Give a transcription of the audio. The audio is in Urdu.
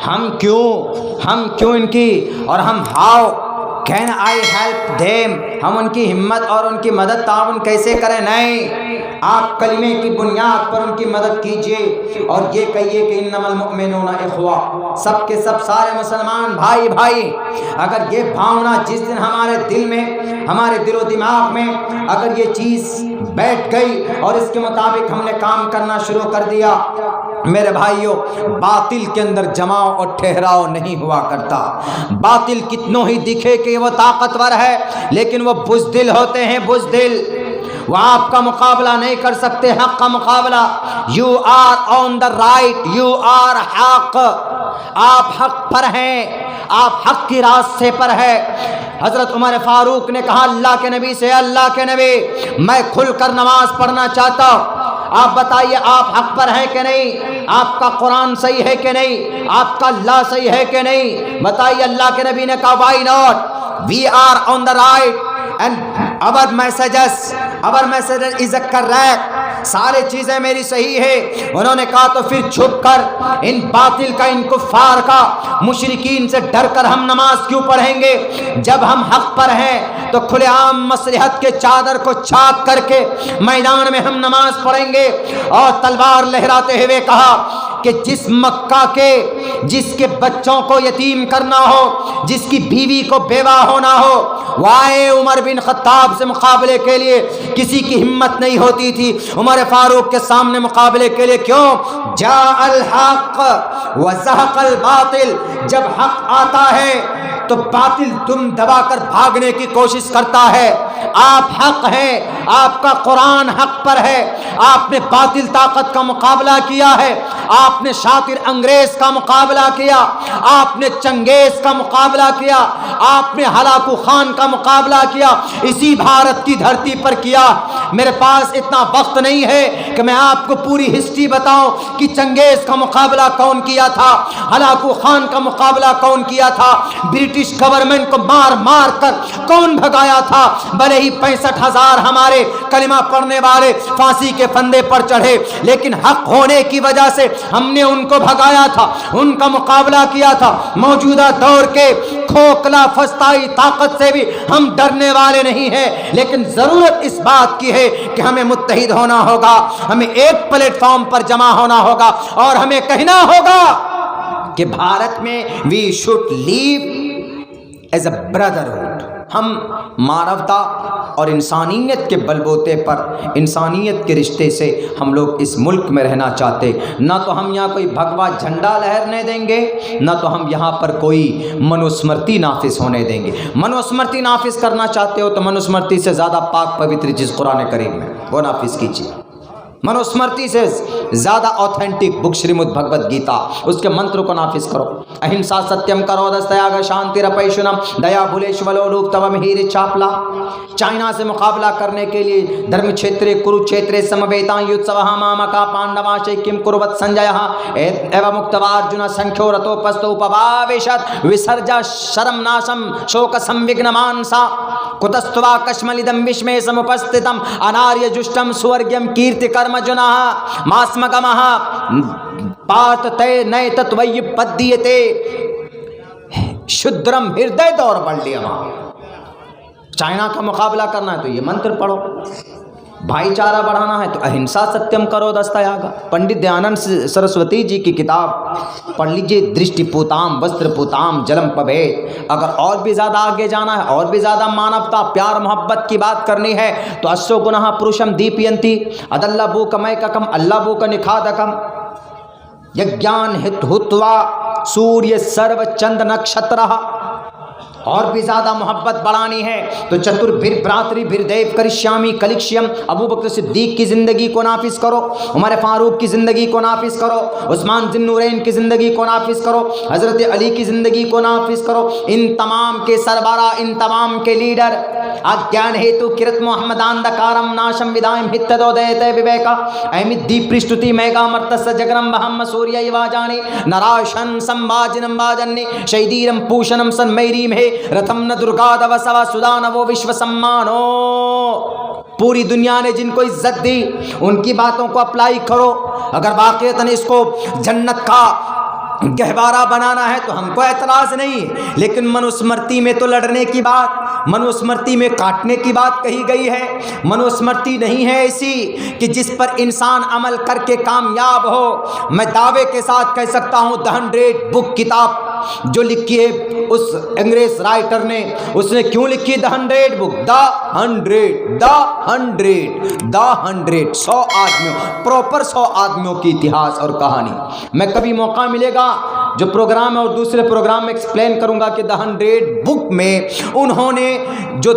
ہم کیوں ان کی، اور ہم how can I help them, ہم ان کی ہمت اور ان کی مدد تعاون کیسے کریں؟ نہیں، آپ کلمے کی بنیاد پر ان کی مدد کیجئے اور یہ کہیے کہ انما المؤمنون اخوہ، سب کے سب سارے مسلمان بھائی بھائی۔ اگر یہ بھاونا جس دن ہمارے دل میں، ہمارے دل و دماغ میں اگر یہ چیز بیٹھ گئی اور اس کے مطابق ہم نے کام کرنا شروع کر دیا، میرے بھائیوں، باطل کے اندر جماؤ اور ٹھہراؤ نہیں ہوا کرتا۔ باطل کتنوں ہی دکھے کہ وہ طاقتور ہے، لیکن وہ بزدل ہوتے ہیں، بزدل، وہ آپ کا مقابلہ نہیں کر سکتے حق کا مقابلہ۔ You are on the right, you are حق، آپ حق پر ہیں، آپ حق کی راستے پر ہے۔ حضرت عمر فاروق نے کہا اللہ کے نبی سے، اللہ کے نبی میں کھل کر نماز پڑھنا چاہتا ہوں، آپ بتائیے آپ حق پر ہیں کہ نہیں، آپ کا قرآن صحیح ہے کہ نہیں، آپ کا اللہ صحیح ہے کہ نہیں، بتائیے۔ اللہ کے نبی نے کہا why not, we are on the right and our messages is correct، سارے چیزیں میری صحیح ہے۔ انہوں نے کہا تو پھر چھپ کر ان باطل کا، ان کفار کا، مشرکین سے ڈر کر ہم نماز کیوں پڑھیں گے؟ جب ہم حق پر ہیں تو کھلے عام مصلحت کے چادر کو چاک کر کے میدان میں ہم نماز پڑھیں گے۔ اور تلوار لہراتے ہوئے کہا کہ جس مکہ کے، جس کے بچوں کو یتیم کرنا ہو، جس کی بیوی کو بیوہ ہونا ہو، وائے عمر بن خطاب سے مقابلے کے لیے کسی کی ہمت نہیں ہوتی تھی، عمر فاروق کے سامنے مقابلے کے لیے کیوں؟ جاء الحق وزهق الباطل، جب حق آتا ہے تو باطل دم دبا کر بھاگنے کی کوشش کرتا ہے۔ آپ حق ہیں، آپ کا قرآن حق پر ہے، آپ نے باطل طاقت کا مقابلہ کیا ہے، آپ نے شاطر انگریز کا مقابلہ کیا، آپ نے چنگیز کا مقابلہ کیا، آپ نے ہلاکو خان کا مقابلہ کیا، اسی بھارت کی دھرتی پر کیا۔ میرے پاس اتنا وقت نہیں ہے کہ میں آپ کو پوری ہسٹری بتاؤں کہ چنگیز کا مقابلہ کون کیا تھا، ہلاکو خان کا مقابلہ کون کیا تھا، برٹش گورنمنٹ کو مار مار کر کون بھگایا تھا۔ بھلے ہی 65,000 ہمارے کلمہ پڑھنے والے پھانسی کے پھندے پر چڑھے، لیکن حق ہونے کی وجہ سے ہم نے ان کو بھگایا تھا، ان کا مقابلہ کیا تھا۔ موجودہ دور کے کھوکھلا فسطائی طاقت سے بھی ہم ڈرنے والے نہیں ہیں، لیکن ضرورت اس بات کی ہے کہ ہمیں متحد ہونا ہوگا، ہمیں ایک پلیٹ فارم پر جمع ہونا ہوگا اور ہمیں کہنا ہوگا کہ بھارت میں we should live as a brotherhood, ہم مانوتا اور انسانیت کے بلبوتے پر، انسانیت کے رشتے سے ہم لوگ اس ملک میں رہنا چاہتے۔ نہ تو ہم یہاں کوئی بھگوا جھنڈا لہرنے دیں گے، نہ تو ہم یہاں پر کوئی منوسمرتی نافذ ہونے دیں گے۔ منوسمرتی نافذ کرنا چاہتے ہو تو منوسمرتی سے زیادہ پاک پوتر چیز قرآن کریم میں، وہ نافذ کیجیے۔ منوسمرتی سے زیادہ اوتھینٹک بک شریمد بھگوت گیتا، اس کے منتر کو نافذ کرو۔ اہنسا ستیم کرو دستیاگ شانتی رپیشنم دیا بھولیشولو روپ تم ہیر چاپلا۔ چائنا سے مقابلہ کرنے کے لیے دھرم چھیترے کروچیترے سمویتا یوتسوہ مامکا پانڈوا شیکیم کروت سنجیہ ایو مکتوا ارجن سنکھیو رتو پستو پواویشت وسرجا شرم ناشم شوک سموگن مانسا کتستوا کشملدم وشمے سمپستتم اناریہ جشٹم سورگیم کیرتی کرم جناہ ماسمگمہ پات تے نئے تتوی پدیتے شدرم ہردے دور بلڈیما۔ چائنا کا مقابلہ کرنا ہے تو یہ منتر پڑھو، بھائی چارہ بڑھانا ہے تو اہنسا ستیم کرو دستیاگا۔ پنڈت دیانند سرسوتی جی کی کتاب پڑھ لیجئے، درشٹی پوتام وستر پوتام جلم پبھید۔ اگر اور بھی زیادہ آگے جانا ہے، اور بھی زیادہ مانوتا پیار محبت کی بات کرنی ہے تو اسو گناہ پروشم دیپینتی ادلہ بوکمیککم اللہ بوک نکھادکم یجان ہتوا سوریہ سرو چند نکشترہ۔ اور بھی زیادہ محبت بڑھانی ہے تو چتر بھر براتری بھر دیو کرشیامی کلکشیم، ابو بکر صدیق کی زندگی کو نافذ کرو، عمر فاروق کی زندگی کو نافذ کرو، عثمان ذی النورین کی زندگی کو نافذ کرو، حضرت علی کی زندگی کو نافذ کرو۔ ان تمام کے سربراہ، ان تمام کے لیڈر اجان ہیتو کرت محمد اندکارم ناشم ودائم ہتدو دیتے وویکا احمد دیپ پرشتتی میگا مرتس جگرم بہم سوریہ یواجانی نراشن سمباجنم باجنی شیدیرم پوشنم سن میریم ہے رتھم ن درگا دوسوا سدانو وشو سمانو۔ پوری دنیا نے جن کو عزت دی ان کی باتوں کو اپلائی کرو۔ اگر واقعتاً اس کو جنت کا گہوارہ بنانا ہے تو ہم کو اعتراض نہیں ہے، لیکن منوسمرتی میں تو لڑنے کی بات، منوسمرتی میں کاٹنے کی بات کہی گئی ہے۔ منوسمرتی نہیں ہے ایسی کہ جس پر انسان عمل کر کے کامیاب ہو۔ میں دعوے کے ساتھ کہہ سکتا ہوں The 100 بک کتاب جو لکھی ہے اس انگریز رائٹر نے، اس نے کیوں لکھی The 100 بک؟ The 100 100 آدمیوں، پروپر 100 آدمیوں کی اتہاس اور کہانی۔ میں کبھی موقع ملے گا جو پروگرام ہے اور دوسرے پروگرام میں ایکسپلین کروں گا کہ The 100 بک میں انہوں نے جو